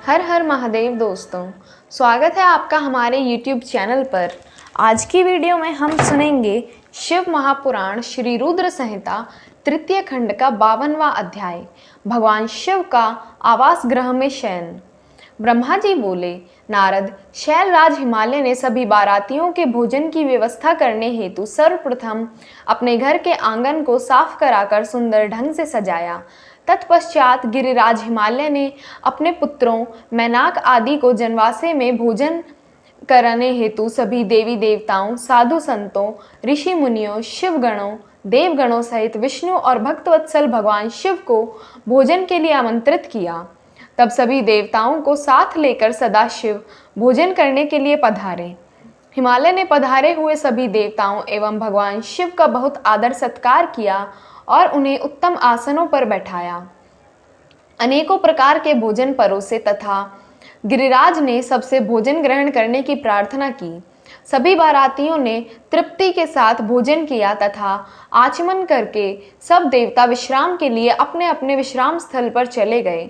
हर हर महादेव दोस्तों, स्वागत है आपका हमारे YouTube चैनल पर। आज की वीडियो में हम सुनेंगे शिव महापुराण श्री रुद्र संहिता तृतीय खंड का 52वां अध्याय, भगवान शिव का आवास गृह में शयन। ब्रह्मा जी बोले, नारद, शैलराज हिमालय ने सभी बारातियों के भोजन की व्यवस्था करने हेतु सर्वप्रथम अपने घर के आंगन को साफ कराकर सुंदर ढंग से सजाया। तत्पश्चात गिरिराज हिमालय ने अपने पुत्रों मैनाक आदि को जनवासे में भोजन कराने हेतु सभी देवी देवताओं, साधु संतों, ऋषि मुनियों, शिवगणों, देवगणों सहित विष्णु और भक्तवत्सल भगवान शिव को भोजन के लिए आमंत्रित किया। तब सभी देवताओं को साथ लेकर सदाशिव भोजन करने के लिए पधारे। हिमालय ने पधारे हुए सभी देवताओं एवं भगवान शिव का बहुत आदर सत्कार किया और उन्हें उत्तम आसनों पर बैठाया। अनेकों प्रकार के भोजन परोसे तथा गिरिराज ने सबसे भोजन ग्रहण करने की प्रार्थना की। सभी बारातियों ने तृप्ति के साथ भोजन किया तथा आचमन करके सब देवता विश्राम के लिए अपने अपने विश्राम स्थल पर चले गए।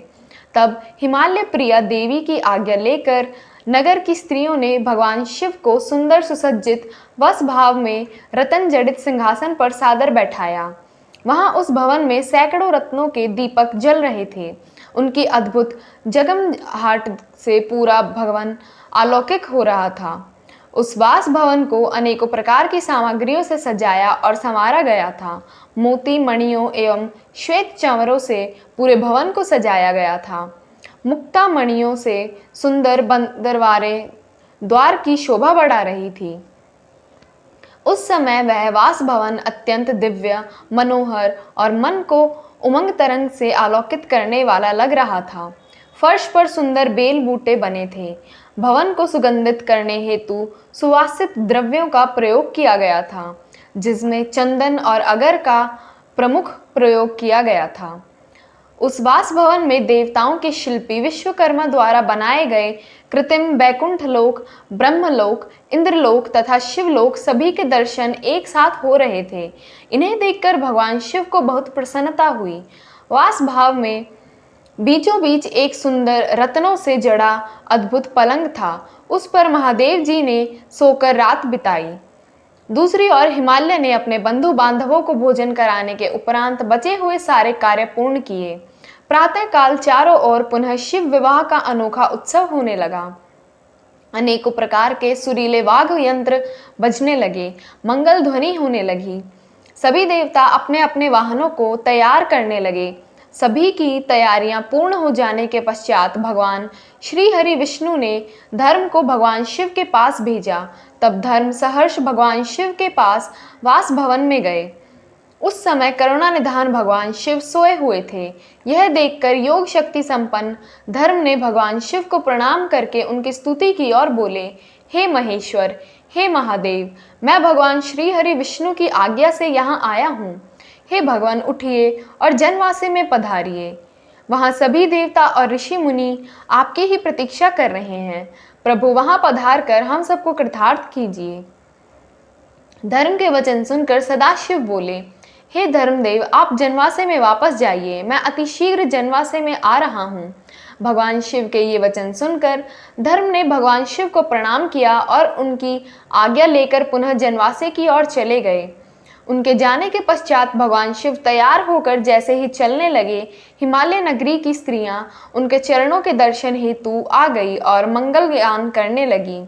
तब हिमालय प्रिया देवी की आज्ञा लेकर नगर की स्त्रियों ने भगवान शिव को सुंदर सुसज्जित वस भाव में रतन जड़ित सिंहासन पर सादर बैठाया। वहां उस भवन में सैकड़ों रत्नों के दीपक जल रहे थे। उनकी अद्भुत जगमगाहट से पूरा भवन अलौकिक हो रहा था। उस वास भवन को अनेकों प्रकार की सामग्रियों से सजाया और संवारा गया था। मोती, मणियों एवं श्वेत चावरों से पूरे भवन को सजाया गया था। मुक्ता मणियों से सुंदर दरवारे द्वार की शोभा बढ़ा रही थी। उस समय वह वास भवन अत्यंत दिव्य, मनोहर और मन को उमंग तरंग से आलोकित करने वाला लग रहा था। फर्श पर सुंदर बेल बूटे बने थे। भवन को सुगंधित करने हेतु सुवासित द्रव्यों का प्रयोग किया गया था, जिसमें चंदन और अगर का प्रमुख प्रयोग किया गया था। उस वास भवन में देवताओं के शिल्पी विश्वकर्मा द्वारा बनाए गए कृत्रिम बैकुंठ लोक, ब्रह्मलोक, इंद्रलोक तथा शिवलोक सभी के दर्शन एक साथ हो रहे थे। इन्हें देखकर भगवान शिव को बहुत प्रसन्नता हुई। वास भाव में बीचों बीच एक सुंदर रत्नों से जड़ा अद्भुत पलंग था। उस पर महादेव जी ने सोकर रात बिताई। दूसरी ओर हिमालय ने अपने बंधु बांधवों को भोजन कराने के उपरांत बचे हुए सारे कार्य पूर्ण किए। प्रातः काल चारों ओर पुनः शिव विवाह का अनोखा उत्सव होने लगा। अनेकों प्रकार के सुरीले वाद्य यंत्र बजने लगे, मंगल ध्वनि होने लगी। सभी देवता अपने अपने वाहनों को तैयार करने लगे। सभी की तैयारियां पूर्ण हो जाने के पश्चात भगवान श्री हरि विष्णु ने धर्म को भगवान शिव के पास भेजा। तब धर्म सहर्ष भगवान शिव के पास वास भवन में गए। उस समय करुणा निधान भगवान शिव सोए हुए थे। यह देखकर योग शक्ति संपन्न धर्म ने भगवान शिव को प्रणाम करके उनकी स्तुति की और बोले, हे महेश्वर, हे महादेव, मैं भगवान श्री हरि विष्णु की आज्ञा से यहाँ आया हूँ। हे भगवान, उठिए और जनवासे में पधारिए। वहाँ सभी देवता और ऋषि मुनि आपकी ही प्रतीक्षा कर रहे हैं। प्रभु, वहाँ पधार कर हम सबको कृतार्थ कीजिए। धर्म के वचन सुनकर सदाशिव बोले, हे धर्मदेव, आप जनवासे में वापस जाइए। मैं अतिशीघ्र जनवासे में आ रहा हूँ। भगवान शिव के ये वचन सुनकर धर्म ने भगवान शिव को प्रणाम किया और उनकी आज्ञा लेकर पुनः जनवासे की ओर चले गए। उनके जाने के पश्चात भगवान शिव तैयार होकर जैसे ही चलने लगे, हिमालय नगरी की स्त्रियां उनके चरणों के दर्शन हेतु आ गई और मंगल गान करने लगी।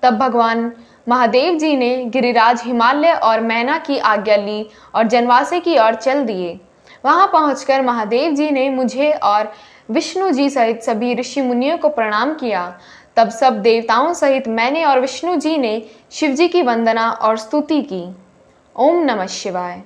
तब भगवान महादेव जी ने गिरिराज हिमालय और मैना की आज्ञा ली और जनवासे की ओर चल दिए। वहां पहुंचकर महादेव जी ने मुझे और विष्णु जी सहित सभी ऋषि मुनियों को प्रणाम किया। तब सब देवताओं सहित मैंने और विष्णु जी ने शिव जी की वंदना और स्तुति की। ओम नमः शिवाय।